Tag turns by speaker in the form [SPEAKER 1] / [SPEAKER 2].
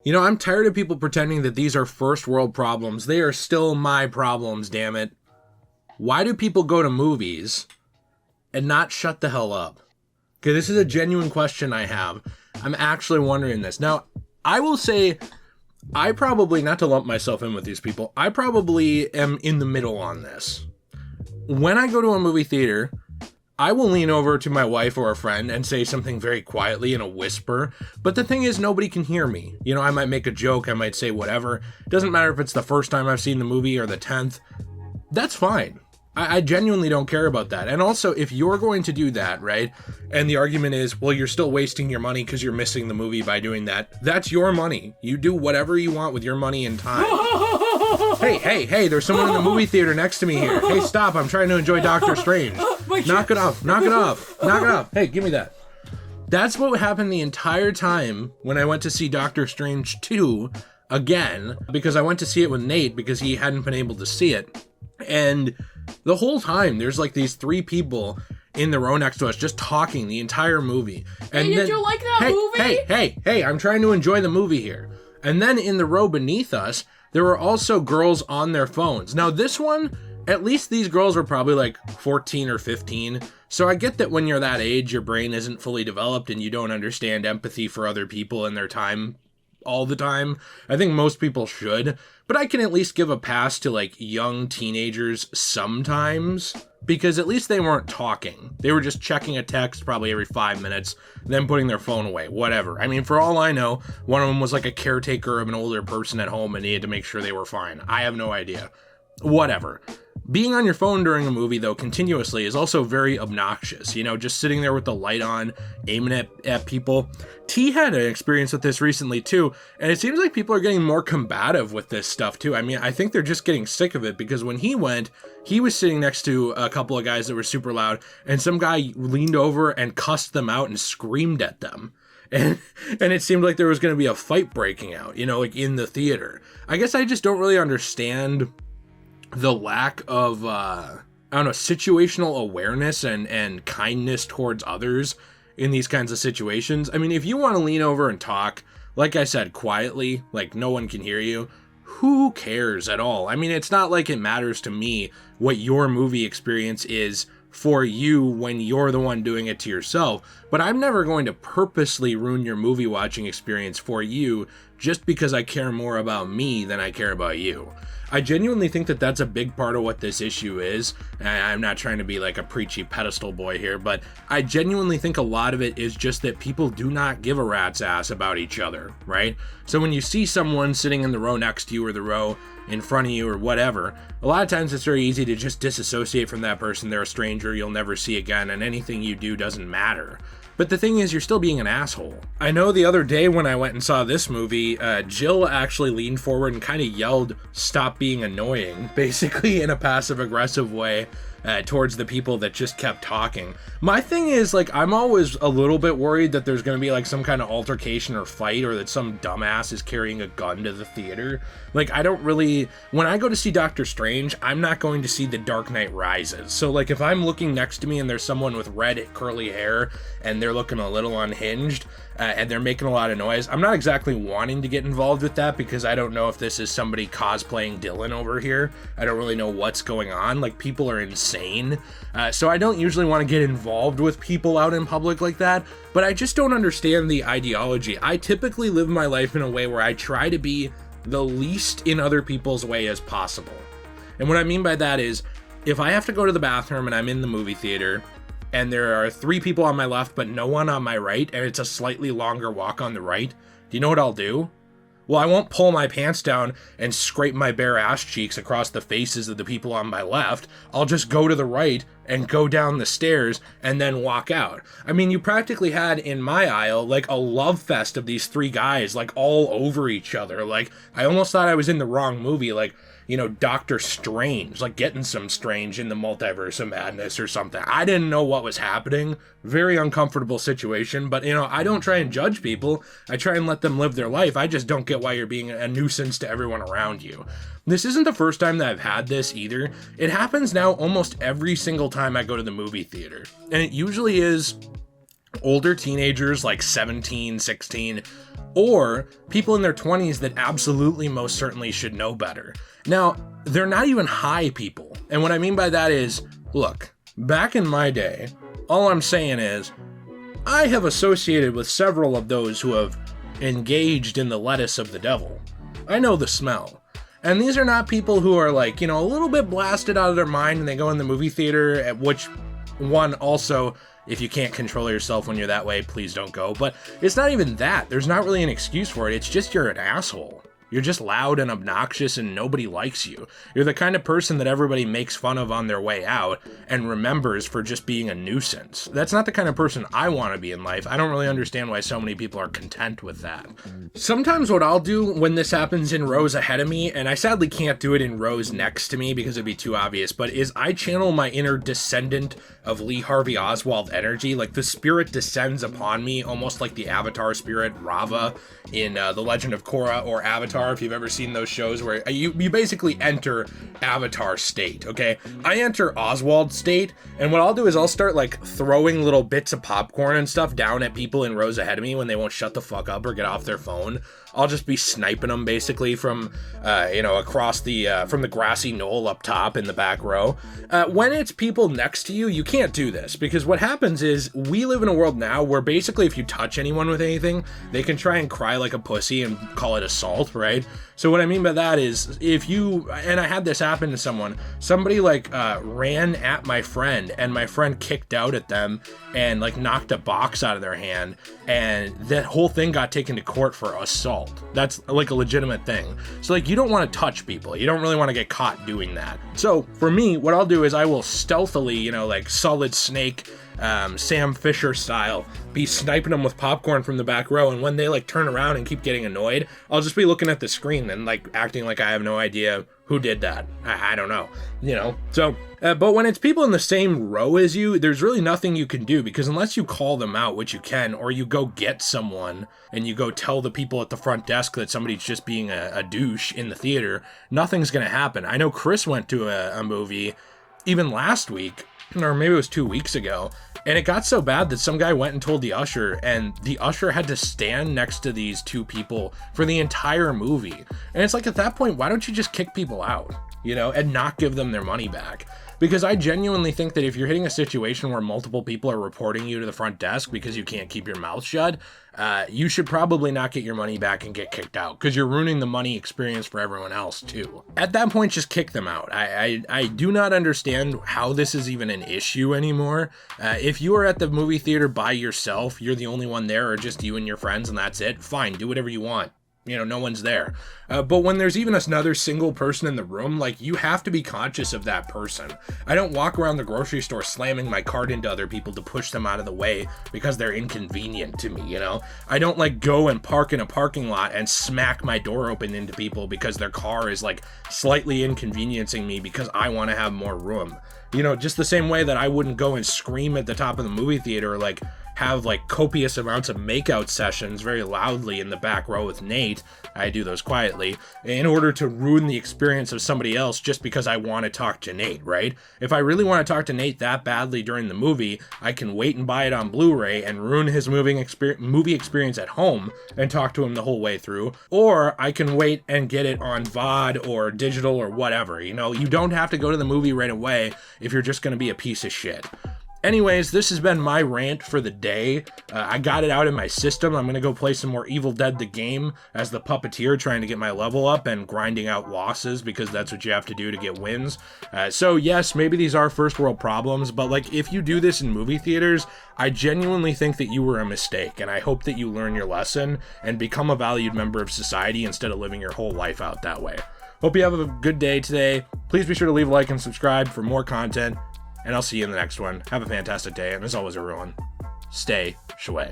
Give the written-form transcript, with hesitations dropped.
[SPEAKER 1] You know, I'm tired of people pretending that these are first world problems. They are still my problems, damn it. Why do people go to movies and not shut the hell up? Okay, this is a genuine question I have. I'm actually wondering this. Now, I will say, I probably, not to lump myself in with these people, I probably am in the middle on this. When I go to a movie theater, I will lean over to my wife or a friend and say something very quietly in a whisper, but the thing is, nobody can hear me. You know, I might make a joke, I might say whatever. It doesn't matter if it's the first time I've seen the movie or the 10th. That's fine. I genuinely don't care about that. And also, if you're going to do that, right, and the argument is, well, you're still wasting your money because you're missing the movie by doing that, that's your money. You do whatever you want with your money and time. Hey, there's someone in the movie theater next to me here. Hey, stop, I'm trying to enjoy Doctor Strange. Knock it off. Hey, give me that. That's what happened the entire time when I went to see Doctor Strange 2 again, because I went to see it with Nate because he hadn't been able to see it. And the whole time, there's like these three people in the row next to us just talking the entire movie. And
[SPEAKER 2] hey, did you like that movie?
[SPEAKER 1] Hey, I'm trying to enjoy the movie here. And then in the row beneath us, there were also girls on their phones. Now this one, at least these girls were probably like 14 or 15. So I get that when you're that age, your brain isn't fully developed and you don't understand empathy for other people and their time all the time. I think most people should, but I can at least give a pass to like young teenagers sometimes, because at least they weren't talking. They were just checking a text probably every 5 minutes, then putting their phone away, whatever. I mean, for all I know, one of them was like a caretaker of an older person at home and needed to make sure they were fine. I have no idea. Whatever. Being on your phone during a movie, though, continuously is also very obnoxious. You know, just sitting there with the light on, aiming at people. T had an experience with this recently, too, and it seems like people are getting more combative with this stuff, too. I mean, I think they're just getting sick of it, because when he went, he was sitting next to a couple of guys that were super loud, and some guy leaned over and cussed them out and screamed at them. And it seemed like there was going to be a fight breaking out, you know, like in the theater. I guess I just don't really understand the lack of, I don't know, situational awareness and kindness towards others in these kinds of situations. I mean, if you want to lean over and talk, like I said, quietly, like no one can hear you, who cares at all? I mean, it's not like it matters to me what your movie experience is for you when you're the one doing it to yourself, but I'm never going to purposely ruin your movie watching experience for you just because I care more about me than I care about you. I genuinely think that that's a big part of what this issue is. I'm not trying to be like a preachy pedestal boy here, but I genuinely think a lot of it is just that people do not give a rat's ass about each other, right? So when you see someone sitting in the row next to you or the row in front of you or whatever, a lot of times it's very easy to just disassociate from that person. They're a stranger you'll never see again, and anything you do doesn't matter. But the thing is, you're still being an asshole. I know the other day when I went and saw this movie, Jill actually leaned forward and kind of yelled, "Stop being annoying," basically in a passive-aggressive way towards the people that just kept talking. My thing is, like, I'm always a little bit worried that there's going to be, like, some kind of altercation or fight, or that some dumbass is carrying a gun to the theater. Like, I don't really... When I go to see Doctor Strange, I'm not going to see The Dark Knight Rises. So, like, if I'm looking next to me and there's someone with red curly hair and they're looking a little unhinged, and they're making a lot of noise, I'm not exactly wanting to get involved with that, because I don't know if this is somebody cosplaying Dylan over here. I don't really know what's going on. Like, people are insane. So I don't usually want to get involved with people out in public like that, but I just don't understand the ideology. I typically live my life in a way where I try to be the least in other people's way as possible. And what I mean by that is, if I have to go to the bathroom and I'm in the movie theater, and there are 3 people on my left but no one on my right, and it's a slightly longer walk on the right, do you know what I'll do? Well, I won't pull my pants down and scrape my bare ass cheeks across the faces of the people on my left. I'll just go to the right and go down the stairs and then walk out. I mean, you practically had in my aisle like a love fest of these 3 guys, like all over each other. Like, I almost thought I was in the wrong movie, like, you know, Doctor Strange, like getting some strange in the multiverse of madness or something. I didn't know what was happening. Very uncomfortable situation, but, you know, I don't try and judge people. I try and let them live their life. I just don't get why you're being a nuisance to everyone around you. This isn't the first time that I've had this either. It happens now almost every single time I go to the movie theater. And it usually is older teenagers like 17, 16, or people in their 20s that absolutely most certainly should know better. Now, they're not even high people. And what I mean by that is, look, back in my day, all I'm saying is, I have associated with several of those who have engaged in the lettuce of the devil. I know the smell. And these are not people who are like, a little bit blasted out of their mind and they go in the movie theater, at which one also, if you can't control yourself when you're that way, please don't go. But it's not even that. There's not really an excuse for it. It's just you're an asshole. You're just loud and obnoxious and nobody likes you. You're the kind of person that everybody makes fun of on their way out and remembers for just being a nuisance. That's not the kind of person I want to be in life. I don't really understand why so many people are content with that. Sometimes what I'll do when this happens in rows ahead of me, and I sadly can't do it in rows next to me because it'd be too obvious, but is I channel my inner descendant of Lee Harvey Oswald energy. Like the spirit descends upon me almost like the Avatar spirit Rava in The Legend of Korra or Avatar, if you've ever seen those shows where you basically enter Avatar state, okay? I enter Oswald state, and what I'll do is I'll start like throwing little bits of popcorn and stuff down at people in rows ahead of me when they won't shut the fuck up or get off their phone. I'll just be sniping them basically from, across the, from the grassy knoll up top in the back row. When it's people next to you, you can't do this because what happens is we live in a world now where basically if you touch anyone with anything, they can try and cry like a pussy and call it assault, right? So what I mean by that is if you, and I had this happen to somebody like ran at my friend and my friend kicked out at them and like knocked a box out of their hand and that whole thing got taken to court for assault. That's like a legitimate thing. So like you don't want to touch people. You don't really want to get caught doing that. So for me, what I'll do is I will stealthily, like Solid Snake, Sam Fisher style, be sniping them with popcorn from the back row, and when they like turn around and keep getting annoyed, I'll just be looking at the screen and like acting like I have no idea who did that. I don't know, So, but when it's people in the same row as you, there's really nothing you can do because unless you call them out, which you can, or you go get someone and you go tell the people at the front desk that somebody's just being a douche in the theater, nothing's gonna happen. I know Chris went to a movie even last week, or maybe it was 2 weeks ago, and it got so bad that some guy went and told the usher, and the usher had to stand next to these two people for the entire movie. And it's like, at that point, why don't you just kick people out, and not give them their money back? Because I genuinely think that if you're hitting a situation where multiple people are reporting you to the front desk because you can't keep your mouth shut, you should probably not get your money back and get kicked out because you're ruining the money experience for everyone else too. At that point, just kick them out. I do not understand how this is even an issue anymore. If you are at the movie theater by yourself, you're the only one there, or just you and your friends and that's it, fine, do whatever you want. No one's there. But when there's even another single person in the room, like, you have to be conscious of that person. I don't walk around the grocery store slamming my cart into other people to push them out of the way because they're inconvenient to me, I don't like go and park in a parking lot and smack my door open into people because their car is like slightly inconveniencing me because I want to have more room. Just the same way that I wouldn't go and scream at the top of the movie theater, like have like copious amounts of makeout sessions very loudly in the back row with Nate. I do those quietly in order to ruin the experience of somebody else just because I want to talk to Nate, right? If I really want to talk to Nate that badly during the movie, I can wait and buy it on Blu-ray and ruin his movie experience at home and talk to him the whole way through. Or I can wait and get it on VOD or digital or whatever. You don't have to go to the movie right away if you're just going to be a piece of shit. Anyways, this has been my rant for the day. I got it out in my system. I'm going to go play some more Evil Dead the game as the puppeteer, trying to get my level up and grinding out losses because that's what you have to do to get wins. So yes, maybe these are first world problems, but like if you do this in movie theaters, I genuinely think that you were a mistake, and I hope that you learn your lesson and become a valued member of society instead of living your whole life out that way. Hope you have a good day today. Please be sure to leave a like and subscribe for more content. And I'll see you in the next one. Have a fantastic day, and as always, everyone, stay shui.